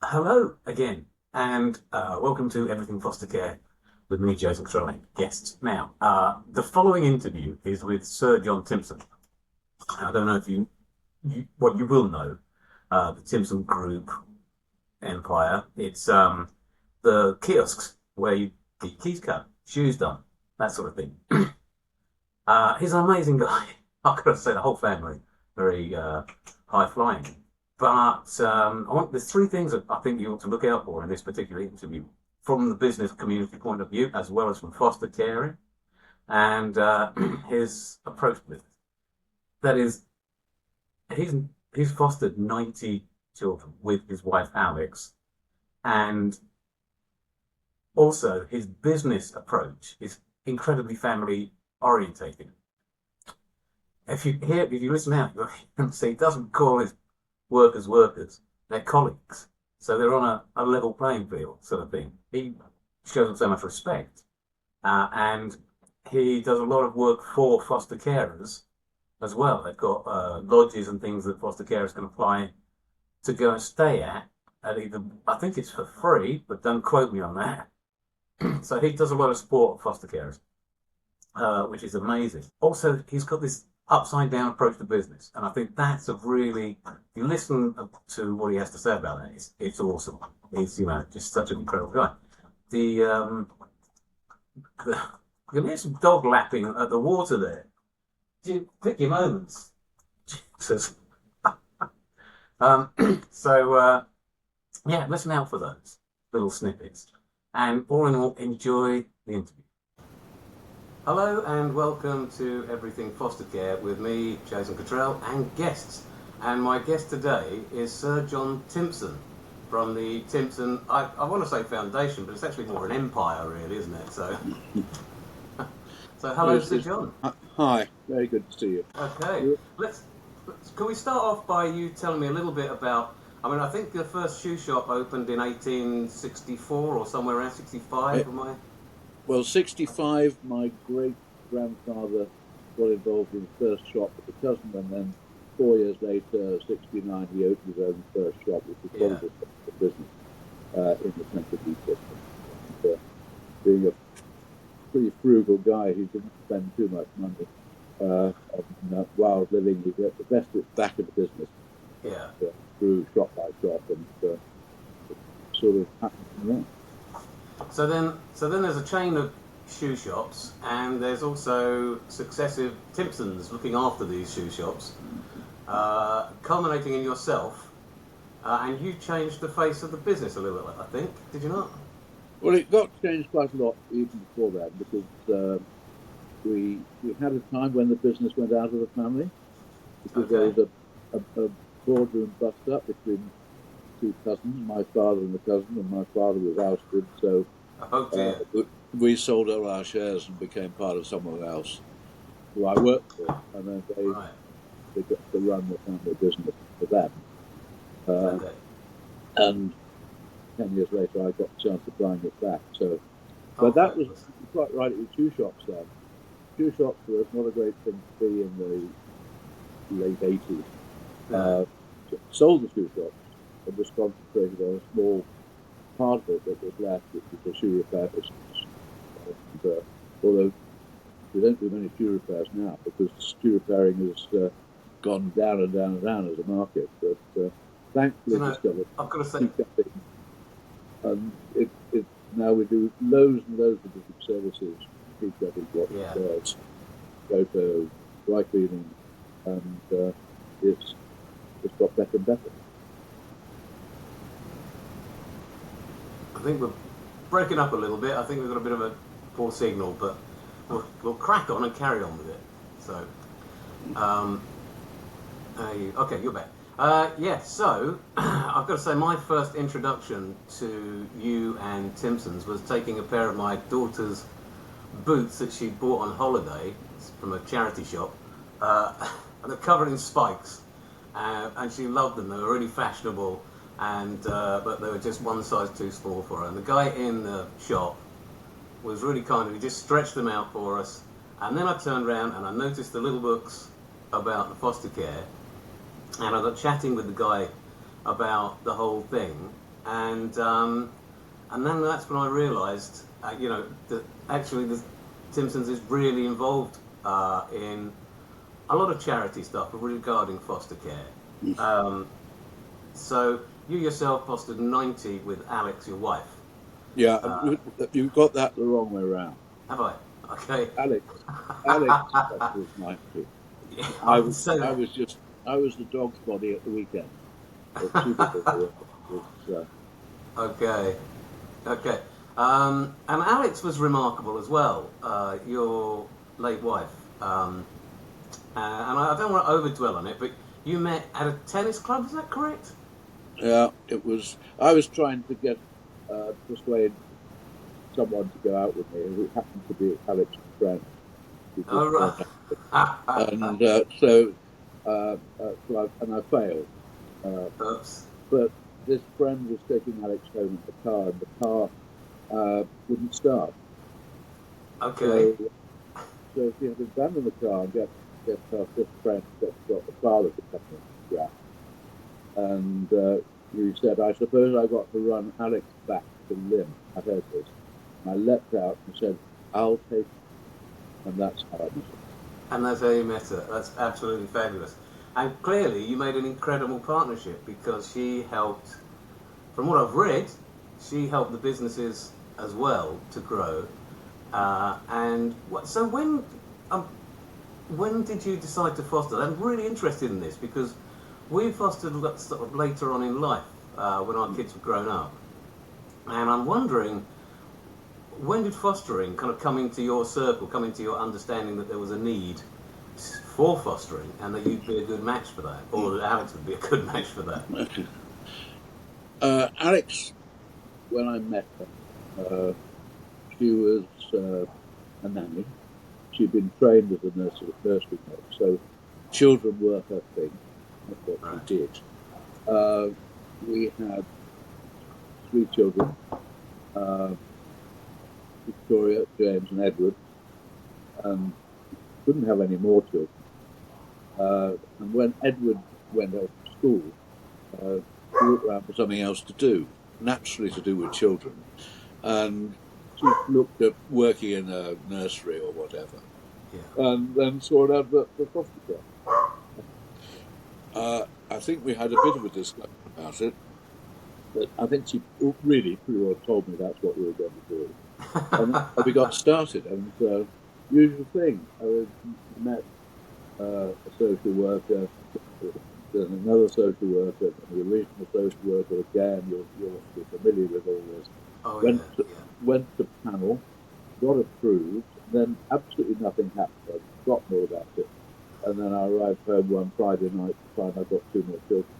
Hello again, and welcome to Everything Foster Care with me, Joseph Troy, guests. Now, the following interview is with Sir John Timpson. I don't know if what you will know, the Timpson Group empire. It's the kiosks where you get your keys cut, shoes done, that sort of thing. He's an amazing guy. I've got to say, the whole family, very high flying. But there's three things that I think you ought to look out for in this particular interview, from the business community point of view, as well as from foster caring and his approach to it. That is, he's he's fostered 90 children with his wife Alex, and also his business approach is incredibly family orientated. If you listen out, you can see he doesn't call his workers, they're colleagues. So they're on a level playing field sort of thing. He shows them so much respect. And he does a lot of work for foster carers as well. They've got lodges and things that foster carers can apply to go and stay at either, I think it's for free, but don't quote me on that. So he does a lot of support for foster carers, which is amazing. Also, he's got this upside down approach to business, and I think that's a really, if you listen to what he has to say about that, it's awesome. He's just such an incredible guy. The you can hear some dog lapping at the water there. You pick your moments. Jesus. um, yeah, listen out for those little snippets, and all in all, enjoy the interview. Hello and welcome to Everything Foster Care with me, Jason Cottrell, and guests. And my guest today is Sir John Timpson from the Timpson, I want to say foundation, but it's actually more an empire really, isn't it? So, so hello, Sir John. Hi, very good to see you. Okay, can we start off by you telling me a little bit about, I think the first shoe shop opened in 1864 or somewhere around 65, am I? Well, 65, my great-grandfather got involved in the first shop with a cousin, and then 4 years later, 69, he opened his own first shop, which was probably the business in the central district. And, being a pretty frugal guy, he didn't spend too much money on wild living. He got the best back in the business through shop by shop, and it sort of happened from there. So then there's a chain of shoe shops, and there's also successive Timpsons looking after these shoe shops, culminating in yourself, and you changed the face of the business a little bit, I think, did you not? Well, it got changed quite a lot even before that, because we had a time when the business went out of the family, because there was a boardroom bust-up between two cousins, my father and the cousin, and my father was ousted, so we sold all our shares and became part of someone else who I worked for, and then they got to run the family business for them. And 10 years later, I got the chance of buying it back. So, but that was quite right. It was shoe shops then. Shoe shops was not a great thing to be in the late 80s. Sold the shoe shops and was concentrated on a small part of it that was left, which was the shoe repair business. And, although we don't do many shoe repairs now, because shoe repairing has gone down and down and down as a market. But thankfully, discovered. I've got to say, and now we do loads and loads of different services. Keep cutting, photo, dry cleaning, and it's got better and better. I think we're breaking up a little bit. I think we've got a bit of a poor signal, but we'll crack on and carry on with it. So, okay, you're back. So I've got to say, my first introduction to you and Timpson's was taking a pair of my daughter's boots that she bought on holiday from a charity shop, and they're covered in spikes, and she loved them. They were really fashionable, and but they were just one size too small for her. And the guy in the shop was really kind. He just stretched them out for us, and then I turned around and I noticed the little books about the foster care, and I got chatting with the guy about the whole thing, And then that's when I realised, that actually the Timpsons is really involved in a lot of charity stuff regarding foster care. So you yourself fostered 90 with Alex, your wife. Yeah, you've got that the wrong way around. Have I? Okay. Alex was 90. Yeah, I was the dog's body at the weekend. Okay. Okay. And Alex was remarkable as well, your late wife. And I don't want to overdwell on it, but you met at a tennis club, is that correct? Yeah, it was. I was trying to persuade someone to go out with me, who happened to be Alex's friend. Oh, right. And I failed. Oops. But this friend was taking Alex home in the car, and the car wouldn't start. Okay. So she had to abandon the car and get her fifth friend, got the father to come in. Yeah. And he said, I suppose I got to run Alex back to Lynn. I heard this. And I leapt out and said, I'll take it. And that's how I met her. And that's how you met her. That's absolutely fabulous. And clearly you made an incredible partnership, because she helped, from what I've read, she helped the businesses as well to grow. So when did you decide to foster? I'm really interested in this, because we fostered sort of later on in life, when our kids were grown up. And I'm wondering, when did fostering kind of come into your circle, come into your understanding that there was a need for fostering, and that you'd be a good match for that, or that Alex would be a good match for that? Alex, when I met her, she was a nanny. She'd been trained as a nursery nurse, so children were her thing. That's what she did. We had 3 children, Victoria, James and Edward, and couldn't have any more children. And when Edward went off to school, she looked around for something else to do, naturally to do with children. And she looked at working in a nursery or whatever, and then saw an advert for foster care. I think we had a bit of a discussion about it, but I think she really pretty well told me that's what we were going to do. And we got started, and usual thing. I met a social worker, then another social worker, and a regional social worker again. You'll be familiar with all this. Oh, went to panel, got approved, then absolutely nothing happened. I'd forgotten all about it. And then I arrived home one Friday night to find I've got 2 more children.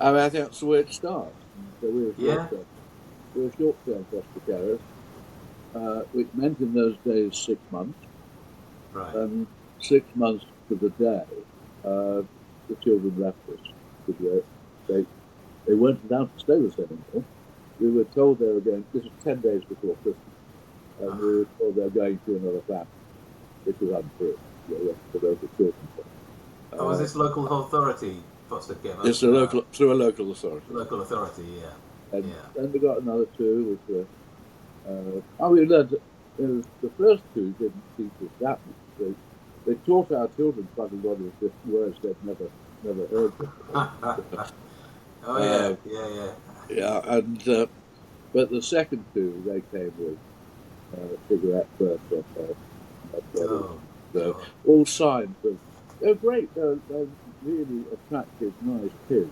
I think that's the way it starts. So we were short-term foster carers, which meant in those days 6 months. Right. And 6 months to the day, the children left us. They weren't allowed to stay with us anymore. We were told they were going, this was 10 days before Christmas, and we were told they were going to another family, which was untrue. They went to the local children's home. Was this local authority foster care? It's through a local authority. Local authority, yeah. And then we got another 2, which were, we learned that the first 2 didn't teach us that much. They taught our children quite a lot of different words they'd never heard before. Oh, yeah. Yeah, and but the second 2, they came with cigarette burns on their so all signs of they're great. They're really attractive, nice kids.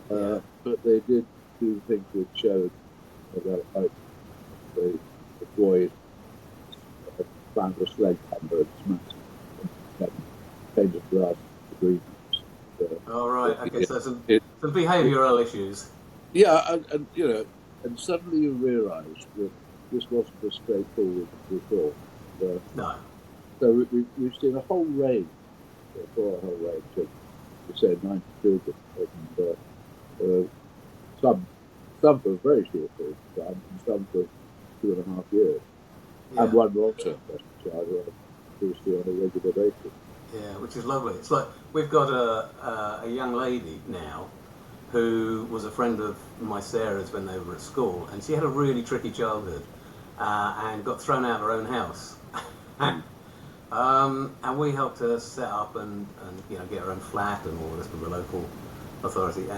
But they did do things which showed that, like the boy found a sledgehammer and smashed it, painted glass agreements. All right. Okay, so some behavioural issues. Yeah, and suddenly you realise that this wasn't as straightforward as we thought. No. So we've seen a whole range of, say, 90 children, and some for a very short period of time, and some for 2.5 years, and one long-term child who we see on a regular basis. Yeah, which is lovely. It's like we've got a young lady now who was a friend of my Sarah's when they were at school, and she had a really tricky childhood and got thrown out of her own house. And we helped her set up and get her own flat and all this with the local authority.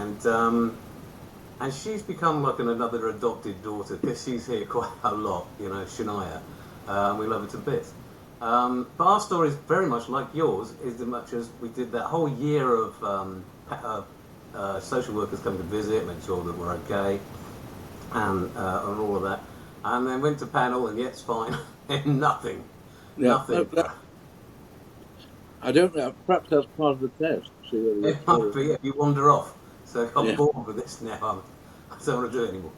And she's become like another adopted daughter because she's here quite a lot, Shania. And we love her to bits. But our story is very much like yours, as much as we did that whole year of social workers coming to visit, make sure that we're okay, and all of that. And then went to panel, and it's fine, and nothing. Nothing. I don't know. Perhaps that's part of the test. See whether it might be if you wander off. So I'm bored with this now. I don't want to do it anymore.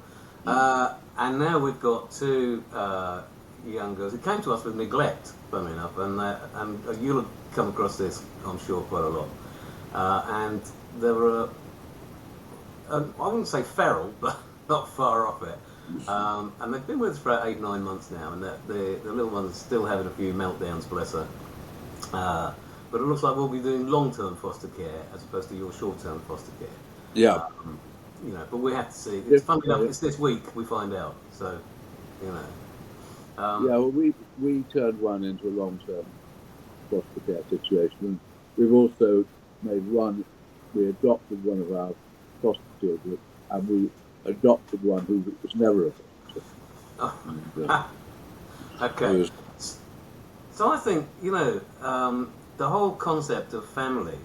And now we've got two young girls. It came to us with neglect, funnily enough, and you'll have come across this, I'm sure, quite a lot. And there were, I wouldn't say feral, but not far off it. And they've been with us for about 8-9 months now, and the little one's still having a few meltdowns, bless her. But it looks like we'll be doing long-term foster care as opposed to your short-term foster care. Yeah. But we have to see. It's funny enough, it's this week we find out. So, well, we turned one into a long-term foster care situation. And we've also made one. We adopted one of our foster children, and we adopted one who was never adopted. Okay. So I think the whole concept of family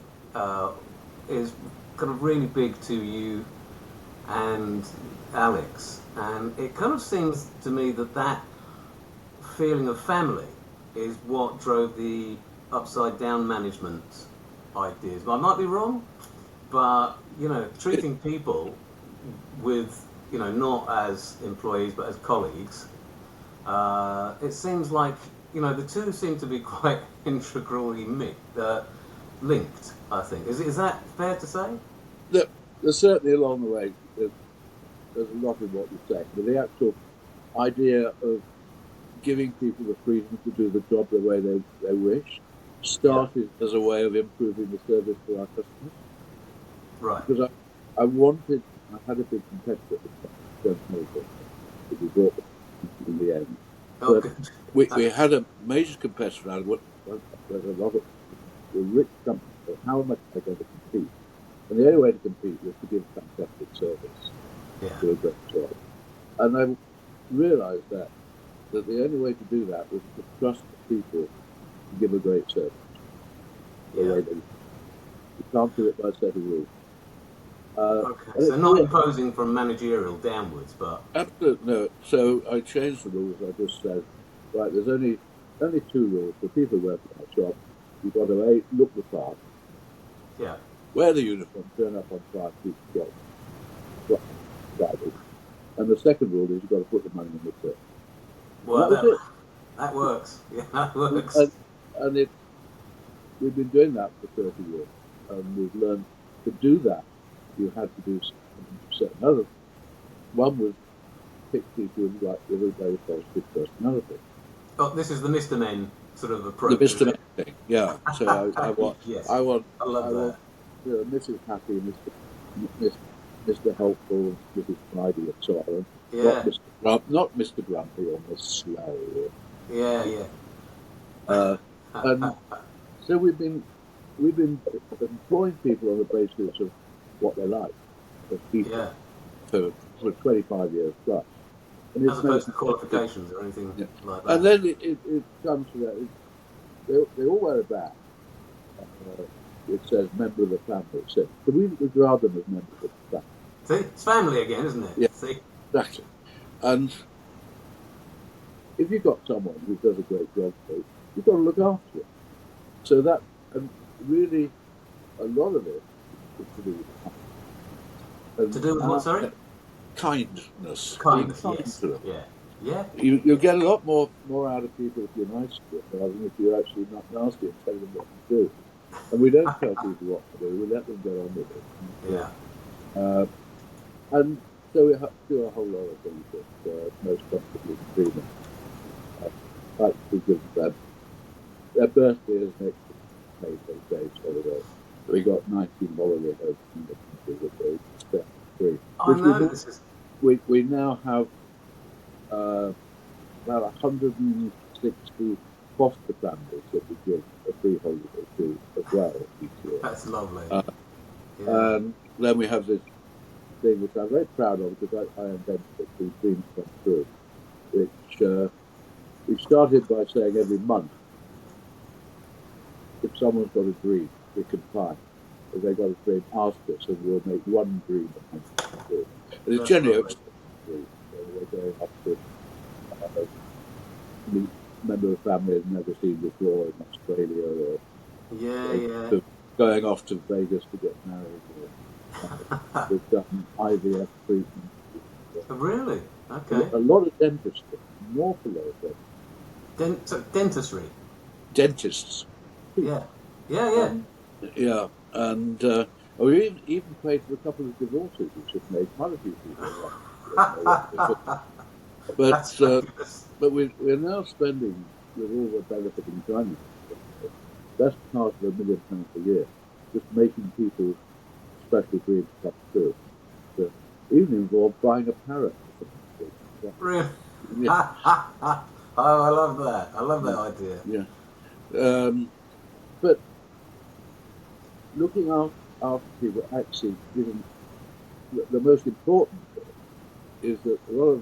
is kind of really big to you and Alex, and it kind of seems to me that feeling of family is what drove the upside down management ideas. I might be wrong, but treating people with not as employees but as colleagues, it seems like the two seem to be quite integrally linked, I think. Is that fair to say? There's certainly along the way, there's a lot of what you say, but the actual idea of giving people the freedom to do the job the way they wish started as a way of improving the service for our customers. Right. Because I had a big competitor that we bought in the end. Oh, but we had a major competitor out of there's a lot of the rich companies. How much are they going to compete? And the only way to compete was to give fantastic service to a great job. And I realised that the only way to do that was to trust the people to give a great service. You can't do it by a set of rules. So not imposing from managerial downwards, but absolutely no. So I changed the rules. I just said, right, there's only 2 rules for people who work in our shop. You've got to look the part. Yeah. Wear the uniform, turn up on time, keep the job. And the second rule is you've got to put the money in the till. Well, that works. Yeah, that works. And we've been doing that for 30 years, and we've learned to do that. You had to do certain other things. One was pick people who like the very positive personality. Oh, this is the Mr. Men sort of approach. The Mr. Men thing, yeah. So I want Mrs. Happy, Mr. Helpful, Mrs. Tidy, and so on. Yeah. Not Mr. Grumpy or Miss Slow. Yeah. And so we've been employing people on the basis of what they like as people for 25 years plus. And as opposed to qualifications or anything like that. And then it comes to that. They all wear a badge. It says member of the family. So we regard them as members of the family. See, it's family again, isn't it? Yeah, see? Exactly. And if you've got someone who does a great job for you, you've got to look after it. So that, and really, a lot of it is to do with kindness. To do with what, sorry? Kindness. Kindness, yes. Yeah. You'll get a lot more out of people if you're nice to them rather than if you're actually not nasty and tell them what to do. And we don't tell people what to do, we let them get on with it. Yeah. And so we do a whole lot of things that most comfortably between them. Like to give them their birthday is next paid those days holiday. We got 19 holiday hosts in the country that they spend I know this is. We now have about 160 foster families that we give a free holiday to as well each year. That's lovely. Yeah. And then we have this thing which I'm very proud of because I invented it, these dreams come true, which we started by saying every month, if someone's got a dream, we can find. If they've got a dream, ask us, and we'll make one dream a month. And it's generally a dream. So we're going up to meet a member of the family I've never seen before in Australia, or going off to Vegas to get married. Or, we've done IVF treatment. Really? Okay. A lot of dentistry, an awful lot of dentistry. Dentistry? Dentists. Yeah. And we even paid for a couple of divorces, which have made quite a few people. But we're now spending, with all the benefit in China, best part of £1 million a year, just making people's special dreams come true. So even involved buying a parrot. Really? Yeah. Oh, I love that. I love that idea. Yeah. But looking after people actually giving the most important thing is that a lot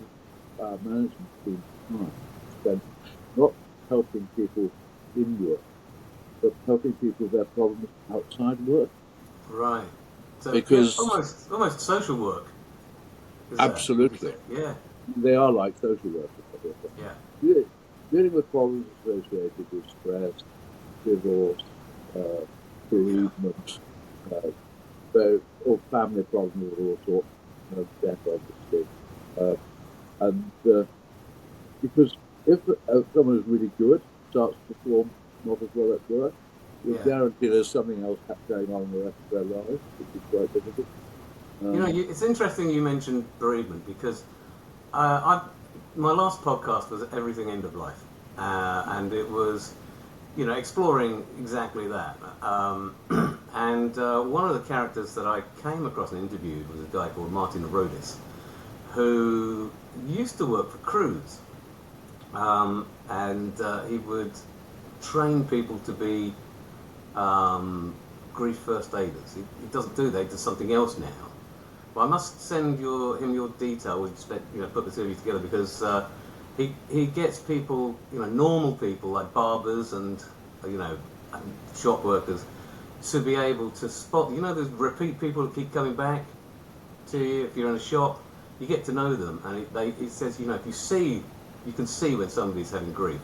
of management teams spend not helping people in work, but helping people with their problems outside work. Right. So because almost social work. Absolutely. Yeah. They are like social workers. Yeah. Dealing with problems associated with stress, divorce, bereavement, or family problems of all sorts, death, obviously. And because if someone is really good, starts to perform not as well at work, you're guaranteed there's something else going on in the rest of their lives, which is quite difficult. It's interesting you mentioned bereavement because my last podcast was Everything End of Life, and it was, exploring exactly that. And one of the characters that I came across and interviewed was a guy called Martin Rodis, who used to work for Cruise, and he would train people to be grief first aiders. He doesn't do that; he does something else now. Well, I must send him your details. Put the two of you together because he gets people, normal people like barbers and shop workers, to be able to spot. Those repeat people who keep coming back to you. If you're in a shop, you get to know them, and he says, if you can see when somebody's having grief.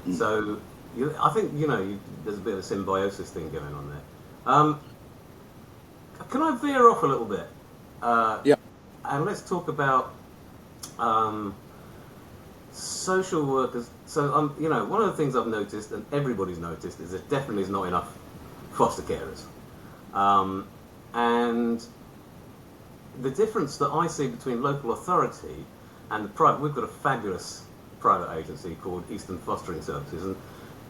Mm. So I think there's a bit of a symbiosis thing going on there. Can I veer off a little bit? And let's talk about social workers. So, one of the things I've noticed, and everybody's noticed, is there definitely is not enough foster carers. And the difference that I see between local authority and the private, we've got a fabulous private agency called Eastern Fostering Services, and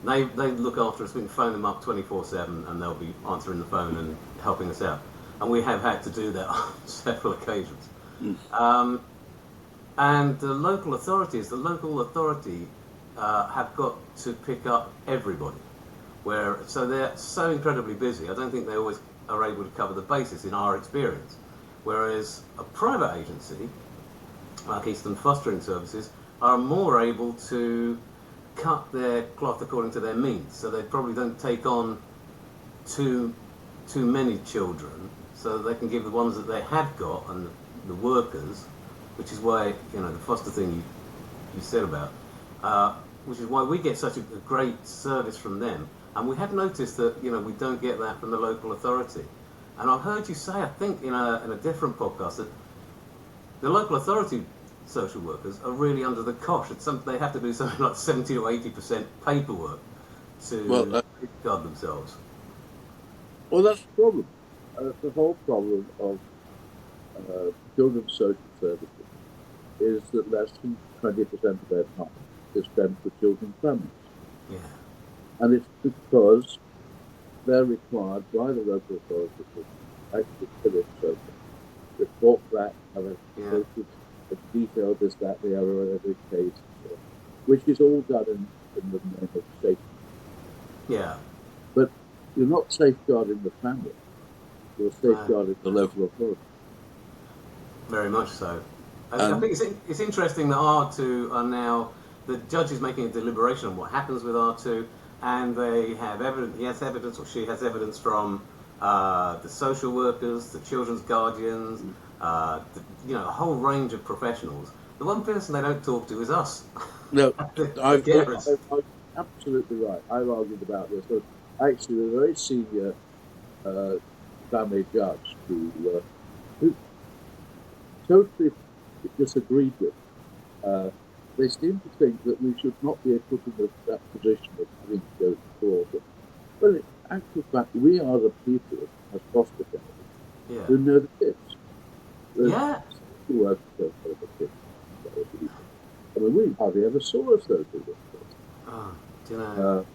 they look after us. We can phone them up 24/7, and they'll be answering the phone and helping us out. And we have had to do that on several occasions. Mm. And the local authority have got to pick up everybody. So they're so incredibly busy, I don't think they always are able to cover the basis in our experience. Whereas a private agency, like Eastern Fostering Services, are more able to cut their cloth according to their means. So they probably don't take on too many children, so they can give the ones that they have got and the workers, which is why the foster thing you said about, which is why we get such a great service from them, and we have noticed that we don't get that from the local authority. And I've heard you say, I think in a different podcast, that the local authority social workers are really under the cosh. They have to do something like 70 or 80% paperwork to guard themselves. Well, that's the problem. The whole problem of children's social services is that less than 20% of their time is spent with children's families. Yeah. And it's because they're required by the local authorities to actually fill in social. report back, have a Yeah. detail this, that, the other, whatever the case, which is all done in the name of safety. Yeah. But you're not safeguarding the family, you're safeguarding the local authority. Very much so. I think it's interesting that R2 are now, the judge is making a deliberation on what happens with R2, and they have evidence, he has evidence, or she has evidence from the social workers, the children's guardians, a whole range of professionals. The one person they don't talk to is us. No, the carers. I'm absolutely right. I've argued about this. But actually, a very senior family judge who totally disagreed with. They seem to think that we should not be put in that position of having to go to court. Well, in actual fact, we are the people as foster families who know the kids. Yeah. The workers don't know the kids. I mean, we hardly ever saw a social worker. Oh, do you know?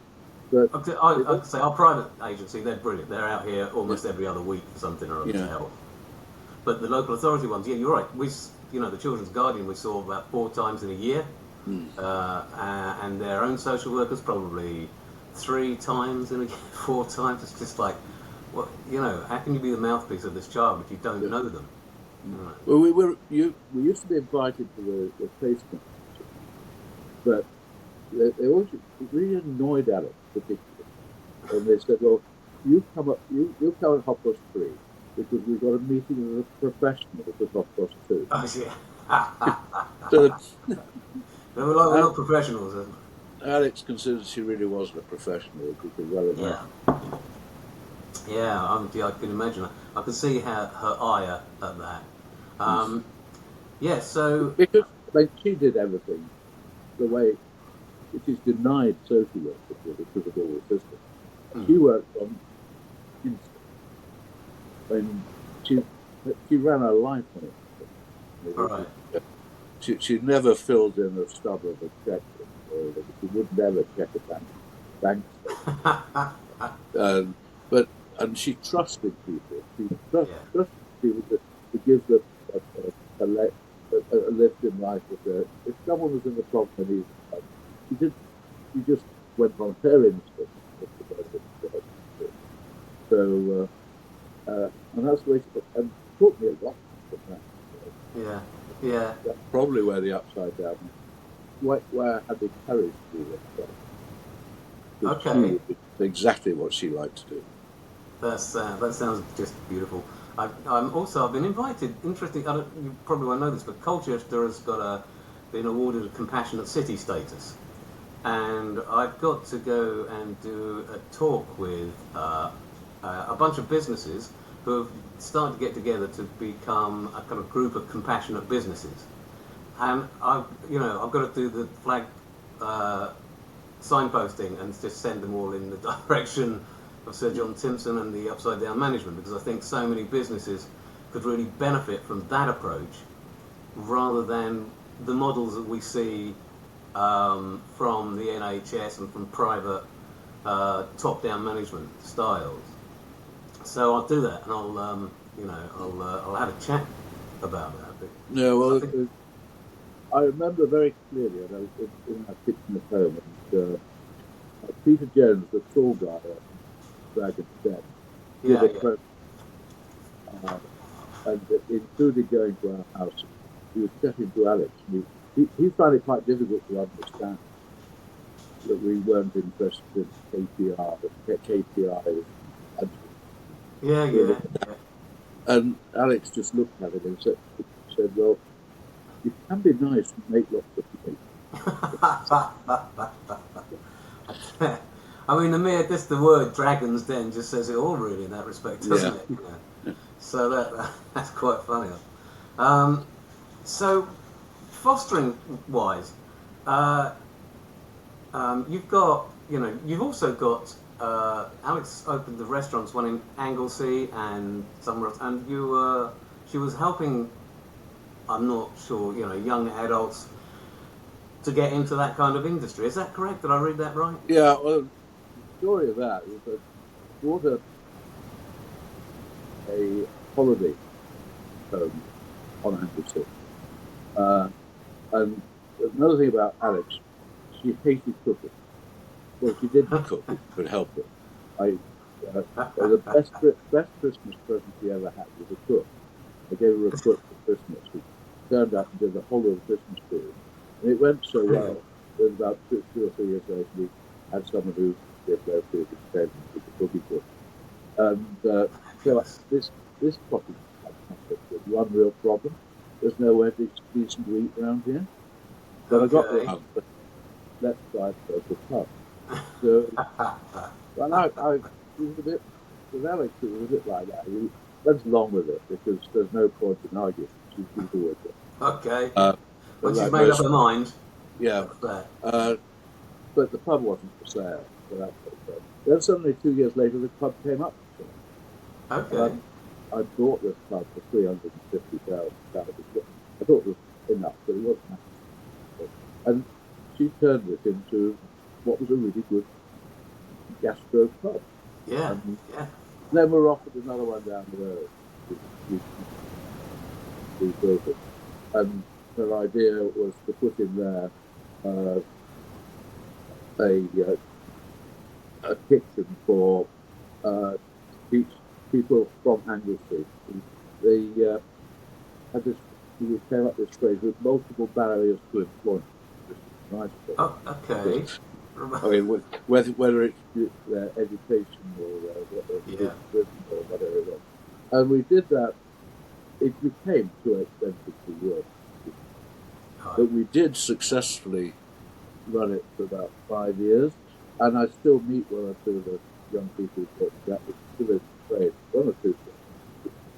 But I'd say our private agency, they're brilliant. They're out here almost every other week for something or other to help. But the local authority ones, yeah, you're right. The Children's Guardian we saw about 4 times in a year, and their own social workers probably 3 times in a year, 4 times. It's just like, well, how can you be the mouthpiece of this child if you don't know them? Well, we used to be invited to the placement, but they always really annoyed Alex particularly, and they said, "Well, you come at 3:30 because we've got a meeting with a professional at 2:30." Oh yeah. So we're not professionals. Alex considers she really wasn't a professional because well enough. Yeah, I can imagine. I can see her ire at that. So because she did everything the way it is denied social workers because of all the system. She worked on instinct, and she ran her life on it. Right. She never filled in a stub of a check, or she would never check a bank statement. And she trusted people. She trusted people to give them a lift in life. If someone was in the problem and needed help, she just went on her instinct. So, and that's the way and taught me a lot from that. Yeah. That's probably where the upside down, where I had the courage to do that. Okay. Exactly what she liked to do. That sounds just beautiful. I've been invited. Interesting. You probably won't know this, but Colchester has been awarded a compassionate city status, and I've got to go and do a talk with a bunch of businesses who have started to get together to become a kind of group of compassionate businesses. And I've got to do the flag signposting and just send them all in the direction of Sir John Timpson and the Upside Down Management, because I think so many businesses could really benefit from that approach rather than the models that we see from the NHS and from private top-down management styles. So I'll do that, and I'll have a chat about that. Yeah, well, I remember very clearly, and I was in my kitchen at home, and Peter Jones, the tall guy, Dragon's Den, did a program, and including going to our house. He was chatting to Alex, and he found it quite difficult to understand that we weren't interested in KPIs. Yeah. And Alex just looked at it and said, "Well, you can be nice and make lots of money." I mean, the word Dragon's Den just says it all, really, in that respect, doesn't it? Yeah. So that's quite funny. So, fostering wise, you've also got Alex opened the restaurants, one in Anglesey and somewhere else, and she was helping, I'm not sure, young adults to get into that kind of industry. Is that correct? Did I read that right? Yeah, well, the story of that is that I bought a holiday home on Anglesey. And another thing about Alex, she hated cooking. Well, she didn't cook, if you could help it. The best Christmas present she ever had was a cook. I gave her a cook for Christmas, who turned up and did the whole of the Christmas period. And it went so well that about two or 3 years later, we had someone who lived there to extend with the cooking cook. And so this cottage had one real problem. There's nowhere decent to eat around here. But I got the let's try a local pub. So, and I was a bit, with Alex, it was a bit like that. We went along with it because there's no point in arguing. She's always there. Okay. When she's made up her mind. Yeah. But the pub wasn't for sale. So that was then suddenly 2 years later, the pub came up for sale. Okay. I bought this pub for £350,000. I thought it was enough, but it wasn't enough. And she turned it into what was a really good gastro pub. Yeah. And then we're offered another one down the road. We built it. And her idea was to put in there a kitchen for people from Anglesey. They had this. We came up with this phrase with multiple barriers to employment. Nice. Oh, okay. I mean, whether it's their education or whatever it was. And we did that. It became too expensive to work. But we did successfully run it for about 5 years. And I still meet one or two of the young people who that was still in trade. One or two.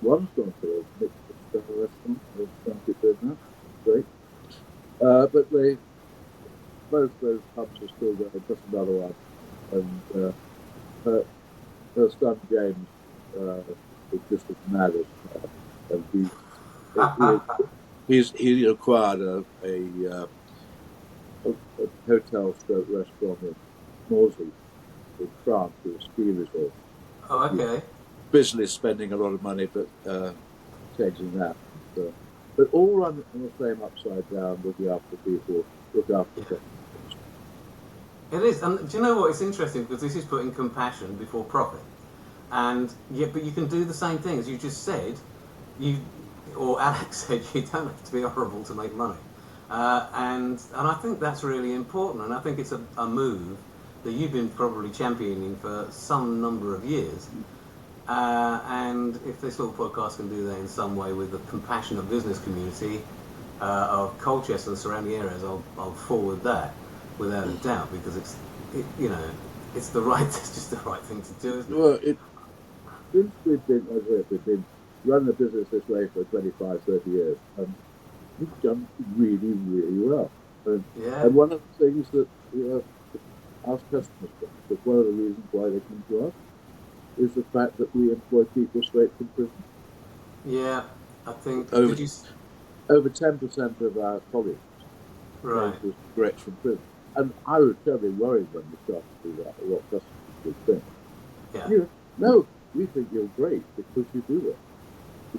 One's gone to a mixed restaurant. They've started doing that. Great. But both those pubs are still there. Just another one. And her son James is just as mad as her. And he acquired a hotel/restaurant in Morsey in France, with a ski resort. Oh, okay. Business spending a lot of money, but changing that. But all run on the same upside down, looking after people, look after them. It is, and do you know what? It's interesting because this is putting compassion before profit, and but you can do the same thing as you just said. Or Alex said, you don't have to be horrible to make money, and I think that's really important, and I think it's a move that you've been probably championing for some number of years. And if this little podcast can do that in some way with the compassionate business community of Colchester and the surrounding areas, I'll forward that without a doubt, because it's it's just the right thing to do, isn't it? Well, since we've been running the business this way for 25, 30 years, we've done really, really well. And one of the things that our customers think, that one of the reasons why they come to us, is the fact that we employ people straight from prison. Yeah, I think over 10% of our colleagues came direct from prison. And I was terribly worried when we started to do that, what customers would think. Yeah. No, we think you're great because you do that.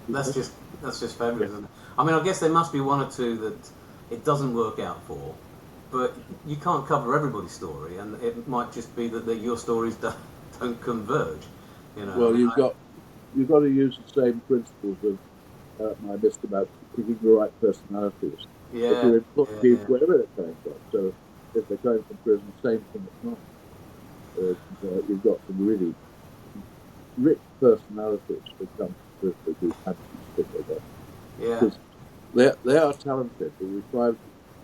That's just fabulous. Yeah. I mean, I guess there must be one or two that it doesn't work out for, but you can't cover everybody's story, and it might just be that your stories don't converge. Well, you've got to use the same principles of my list about picking the right personalities. Yeah. If you employ people wherever they're coming from. So if they're coming from prison, same thing at home. You've got some really rich personalities that come to do stick with them. Yeah. Because they are talented, but we try to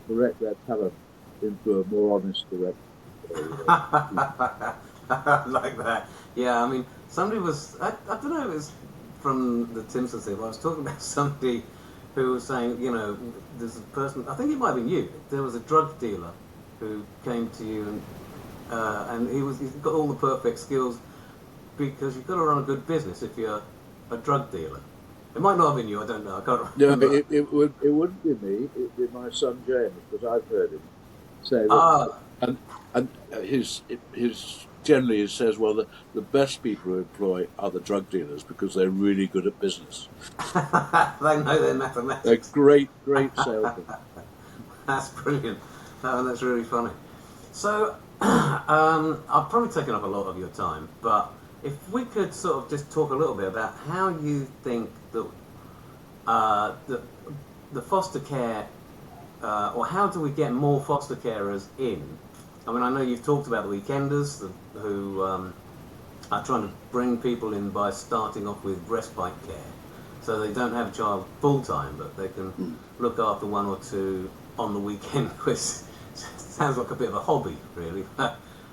direct their talent into a more honest direction. Like that. Yeah, I mean, somebody was, I don't know, it was from the Timpson thing, I was talking about somebody who was saying, there's a person, I think it might have been you, there was a drug dealer who came to you and he's got all the perfect skills, because you've got to run a good business if you're a drug dealer. It might not have been you, I don't know, I can't remember. No, it wouldn't be me, it'd be my son James, because I've heard him say that. And his generally it says, well, the best people who employ are the drug dealers because they're really good at business. They know their They're mathematics. great salesmen. That's brilliant. Oh, that's really funny. So, I've probably taken up a lot of your time, but if we could sort of just talk a little bit about how you think that the foster care, or how do we get more foster carers in? I mean, I know you've talked about the weekenders who are trying to bring people in by starting off with respite care, so they don't have a child full time, but they can look after one or two on the weekend, which sounds like a bit of a hobby, really.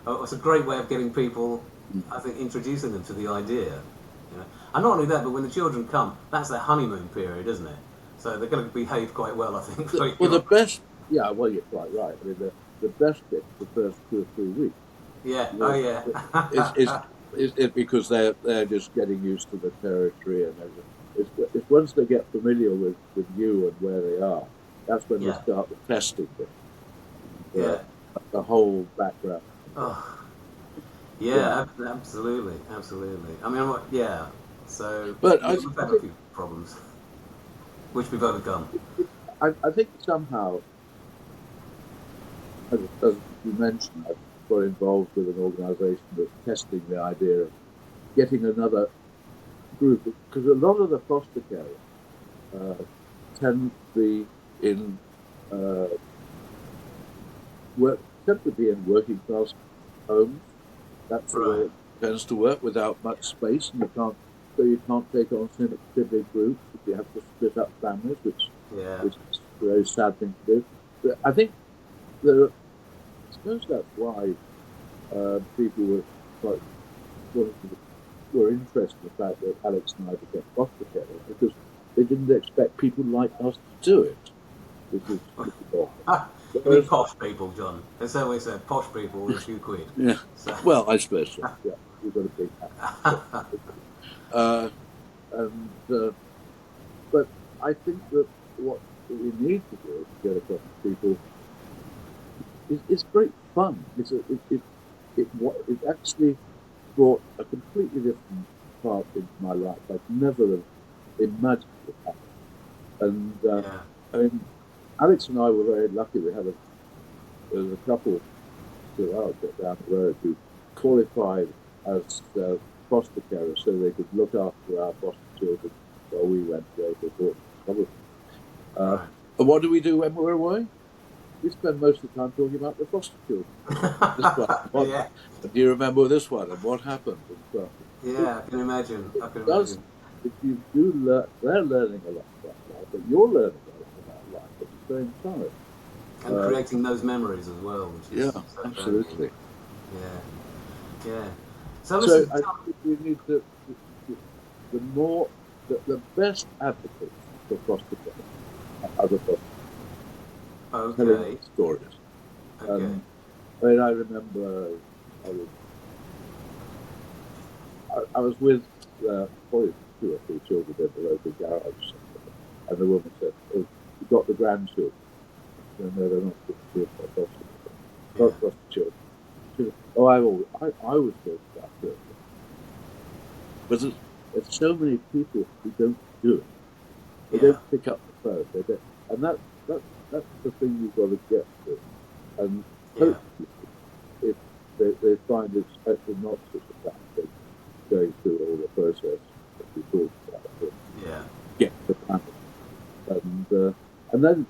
It's a great way of getting people, I think, introducing them to the idea. You know? And not only that, but when the children come, that's their honeymoon period, isn't it? So they're going to behave quite well, I think. Well, the best, yeah, well, you're quite right. I mean, the best bit, the first 2 or 3 weeks. Yeah, oh yeah. Is because they're just getting used to the territory and everything. It's once they get familiar with you and where they are, that's when they start the testing bit. The whole background. Oh, yeah, absolutely. I mean, yeah. So, but we've had a few problems, which we've overcome. I think somehow, as you mentioned, I got involved with an organisation that's testing the idea of getting another group, because a lot of the foster care tend to be in working class homes. That's the way it tends to work, without much space, and you can't take on sibling groups. You have to split up families, which is a very sad thing to do. But I think I suppose that's why people were interested in the fact that Alex and I became foster carers, because they didn't expect people like us to do it. I mean, posh people, John. That's how we said, posh people with a few quid. Yeah. So. Well, I suppose so. Yeah, we've got a big hat. But I think that what we need to do to get across to people is great fun. It actually brought a completely different part into my life. I'd never have imagined it happening. And I mean, Alex and I were very lucky. There was a couple down the road who qualified as foster carers, so they could look after our foster children while we went away to cover. And what do we do when we're away? We spend most of the time talking about the foster children. And do you remember this one and what happened? And stuff. Yeah, I can imagine. If you do learn, they're learning a lot about life, but you're learning a lot about life at the same time. And creating those memories as well. Which is absolutely. Yeah. So listen, I think we need the best advocates for foster care are other foster care. Telling stories. Okay. I mean, I remember I was with probably 2 or 3 children in the local garage, and the woman said, "Oh, you've got the grandchildren." No, they're not foster children. She said, "Oh, I always thought about it." But there's so many people who don't do it. They don't pick up the phone. They don't, and that's the thing you've got to get to. And hopefully, if they find it's actually not such a bad thing, going through all the process that we talked about, get the plan. And then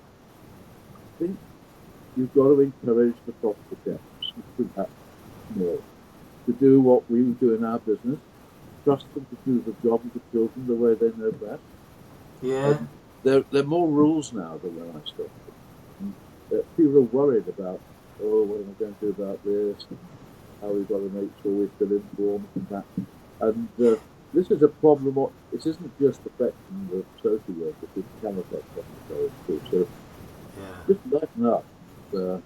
I think you've got to encourage the foster carers to do what we do in our business, trust them to do the job of the children the way they know best. Yeah. There are more rules now than when I started. People are worried about, what am I going to do about this? And how we've got to make sure we fill in forms and that. And this is a problem. It isn't just affecting the social workers, it can affect them too. So just lighten up. The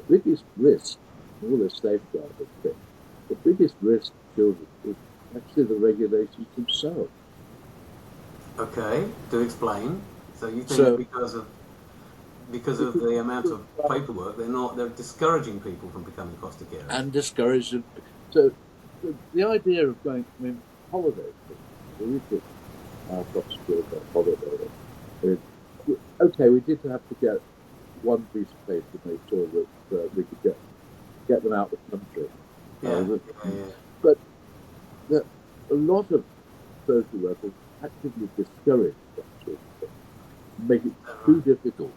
biggest risk, all this safeguarding thing, the biggest risk to children is actually the regulations themselves. Okay, do explain. So you think because of because of the amount of paperwork, they're discouraging people from becoming foster carers. And discouraged them. So the idea of going, I mean, holidays, we took our foster children on holiday. Okay, we did have to get one piece of paper to make sure that we could get them out of the country. But a lot of social workers actively discourage that sort of thing, make it too difficult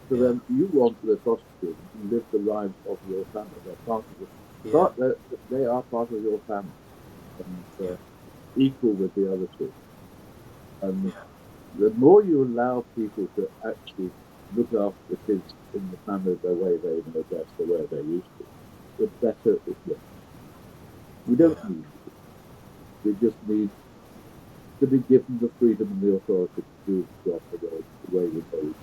for them. You want the foster children to live the lives of your family. They're part of it. But they are part of your family and equal with the other two. And the more you allow people to actually look after the kids in the family the way they know best, the way they're used to, the better it gets. We don't need it. We just need to be given the freedom and the authority to do the job the way we know.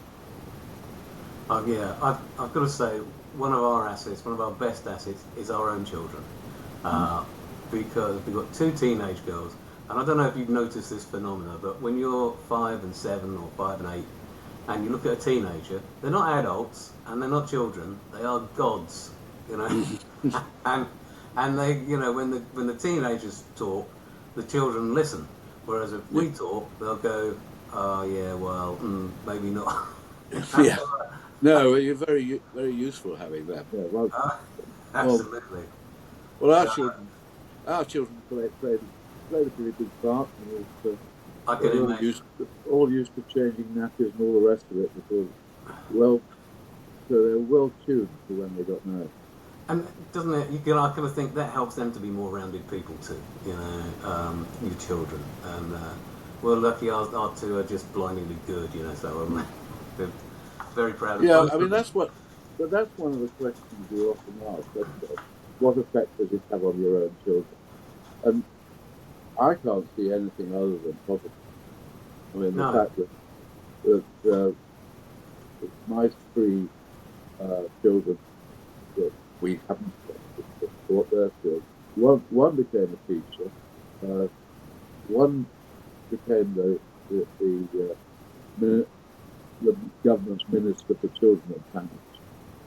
I've got to say, one of our assets, one of our best assets, is our own children, because we've got two teenage girls, and I don't know if you've noticed this phenomenon, but when you're 5 and 7 or 5 and 8, and you look at a teenager, they're not adults and they're not children; they are gods, you know. and they, you know, when the teenagers talk, the children listen. Whereas if we talk, they'll go, "Oh yeah, well, maybe not." Yeah. No, you're very, very useful having that. Yeah, well, absolutely. Well, our children played a pretty big part. I can imagine. All used to changing nappies and all the rest of it before. Well, so they're well tuned for when they got married. And doesn't it? I kind of think that helps them to be more rounded people too. You know, your children. And we're lucky our two are just blindingly good. You know, so they're very proud. Yeah, I mean that's one of the questions you often ask. What effect does it have on your own children? And I can't see anything other than positive. I mean, the fact that my 3 children that we haven't taught their skills. One became a teacher. One became the government's minister for children and families.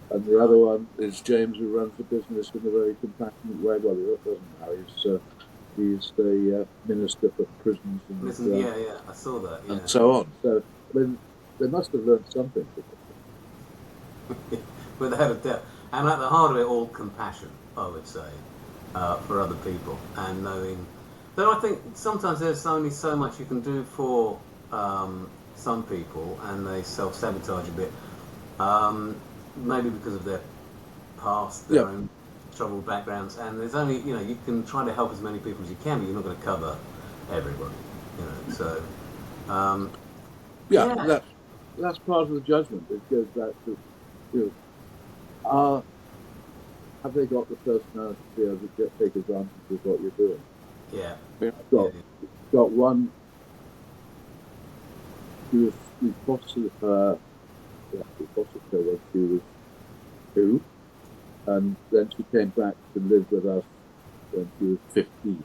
And the other one is James, who runs the business in a very compassionate way. Well, he doesn't now. He's the minister for prisons and I saw that. Yeah. And so on. So I mean, they must have learned something. Without a doubt. And at the heart of it all, compassion, I would say, for other people, and knowing that I think sometimes there's only so much you can do for some people, and they self-sabotage a bit, maybe because of their past, their own troubled backgrounds, and there's only, you know, you can try to help as many people as you can, but you're not going to cover everybody, you know, so... That's part of the judgment. It goes back to, you know, have they got the personality to be able to take advantage of what you're doing? Yeah. I've got one. We fostered her when she was 2, and then she came back to live with us when she was 15.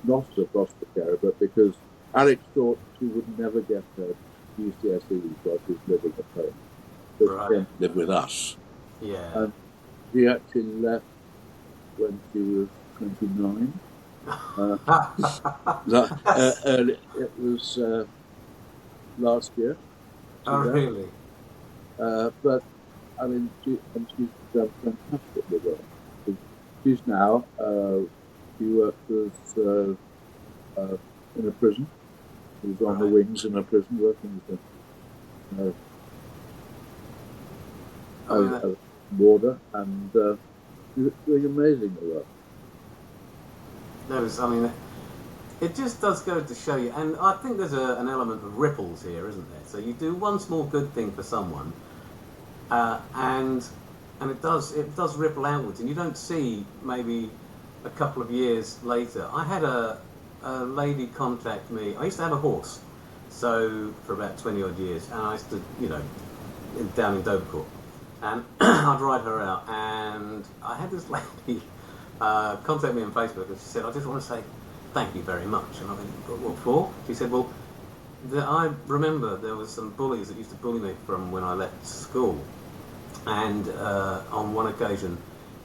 Not as a foster carer, but because Alex thought she would never get her GCSEs while she was living at home. So she came to live with us. Yeah. And she actually left when she was 29. It was last year. Oh, really? But I mean, she's done fantastic with her. She's now she works as in a prison. She's on the wings in a prison, working as a warder, and she's doing amazing work. It just does go to show you, and I think there's an element of ripples here, isn't there? So you do one small good thing for someone, and it does ripple outwards, and you don't see maybe a couple of years later. I had a lady contact me. I used to have a horse, so for about 20 odd years, and I used to, you know, down in Dovercourt, and I'd ride her out, and I had this lady contact me on Facebook, and she said, "I just want to say thank you very much." And I went, "What for?" She said, "Well, I remember there was some bullies that used to bully me from when I left school, and on one occasion,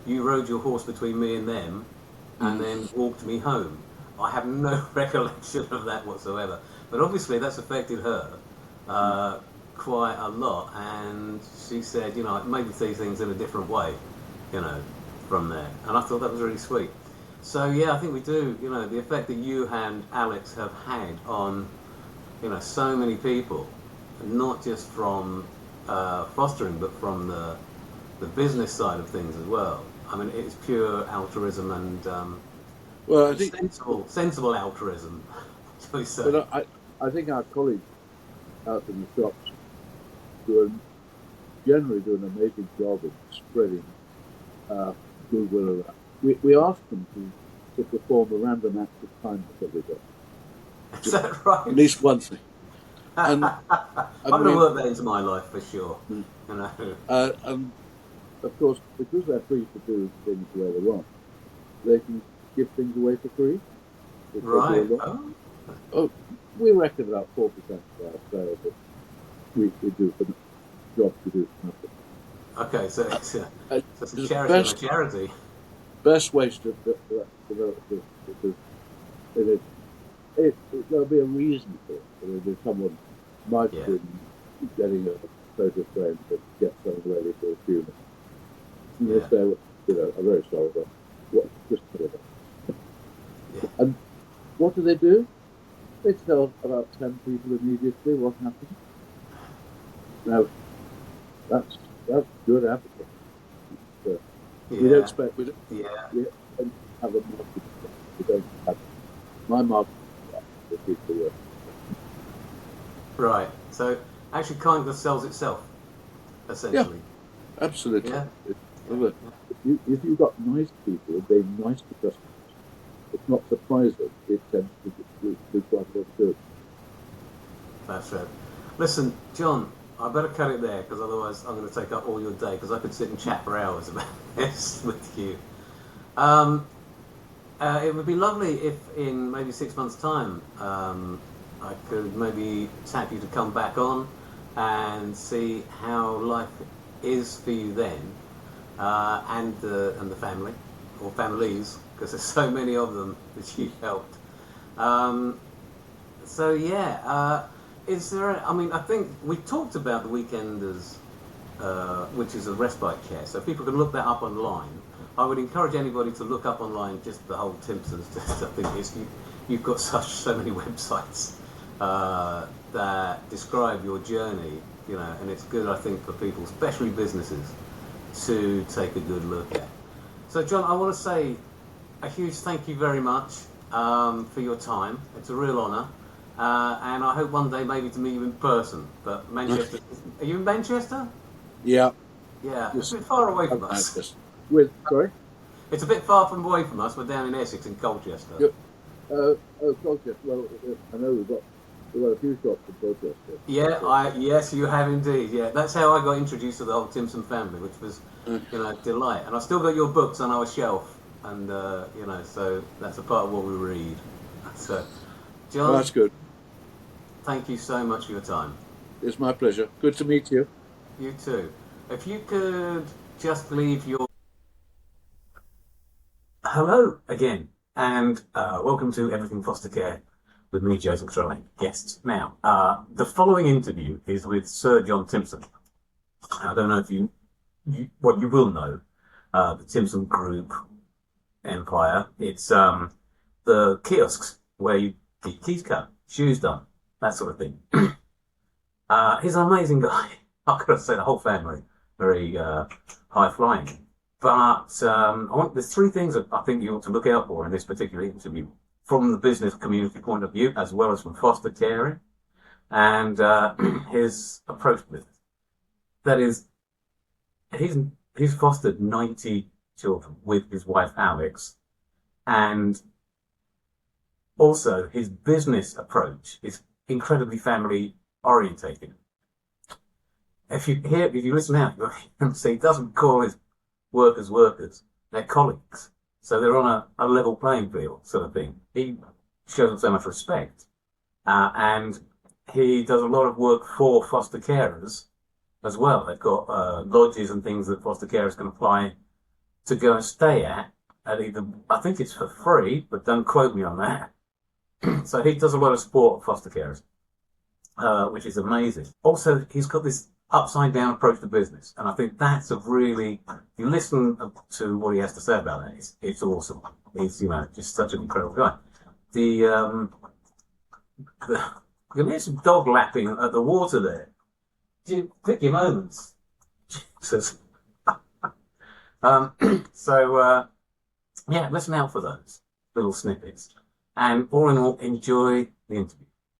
you rode your horse between me and them, and then walked me home. I have no recollection of that whatsoever, but obviously that's affected her uh, quite a lot, and she said, maybe see things in a different way, you know, from there, and I thought that was really sweet. So yeah, I think we do. The effect that you and Alex have had on so many people, not just from fostering, but from the business side of things as well. I mean, it's pure altruism and Well, I think, sensible altruism, shall we say? but I think our colleagues out in the shops do generally do an amazing job of spreading goodwill around. We ask them to perform a random act of kindness every day, Is that right? at least once. And I'm going to work that into my life for sure. And of course, because they're free to do things where they want, they can give things away for free. Right. Oh, we reckon about 4% of our sales that we do for jobs we do for nothing. Okay, so it's a charity and a charity. Best ways to develop this, because there'll be a reason for it. There'll be someone might have been getting a photo frame to get something ready for a funeral. And they say, I'm very sorry, but what just put it on. Yeah. And what do? They tell about 10 people immediately what happened. Now, that's good advocacy. We don't expect, we don't have a market. We don't have my market for people. Right. So actually, kindness sells itself, essentially. Yeah, absolutely. Yeah. If you've got nice people being nice to customers, it's not surprising it tends to do quite a lot of good. That's it. Listen, John, I better cut it there because otherwise I'm going to take up all your day because I could sit and chat for hours about this with you. It would be lovely if in maybe 6 months' time I could maybe tap you to come back on and see how life is for you then and the family or families because there's so many of them that you've helped. Is there? I think we talked about the Weekenders, which is a respite care, so people can look that up online. I would encourage anybody to look up online just the whole Timpsons. I think you've got so many websites that describe your journey, and it's good, I think, for people, especially businesses, to take a good look at. So, John, I want to say a huge thank you very much for your time. It's a real honour. And I hope one day maybe to meet you in person. But Manchester, are you in Manchester? Yeah. Yeah, it's a bit far away from us. Sorry? It's a bit far away from us. We're down in Essex, in Colchester. Colchester. Well, I know we've got a few shops in Colchester. Yeah, yes, you have indeed. Yeah, that's how I got introduced to the whole Timpson family, which was, delight. And I still got your books on our shelf, and so that's a part of what we read. So, John, that's good. Thank you so much for your time. It's my pleasure. Good to meet you. You too. If you could just leave your... Hello again, and welcome to Everything Foster Care with me, Joseph Trelane. Guests. Now, the following interview is with Sir John Timpson. I don't know if you will know, the Timpson Group empire. It's the kiosks where you get keys cut, shoes done, that sort of thing. He's an amazing guy. I've got to say, the whole family, very high flying. But there's three things that I think you ought to look out for in this particular interview, from the business community point of view, as well as from foster caring, and his approach with it. That is, he's fostered 90 children with his wife Alex, and also his business approach is incredibly family orientated. If you listen out, you'll see he doesn't call his workers, they're colleagues. So they're on a level playing field sort of thing. He shows them so much respect. And he does a lot of work for foster carers as well. They've got lodges and things that foster carers can apply to go and stay at either, I think it's for free, but don't quote me on that. So he does a lot of support for foster carers, which is amazing. Also, he's got this upside down approach to business, and I think that's a really, if you listen to what he has to say about that, it's awesome. He's, you know, just such an incredible guy. You can hear some dog lapping at the water there. You pick your moments. Jesus. Yeah, listen out for those little snippets. And all in all, enjoy the interview.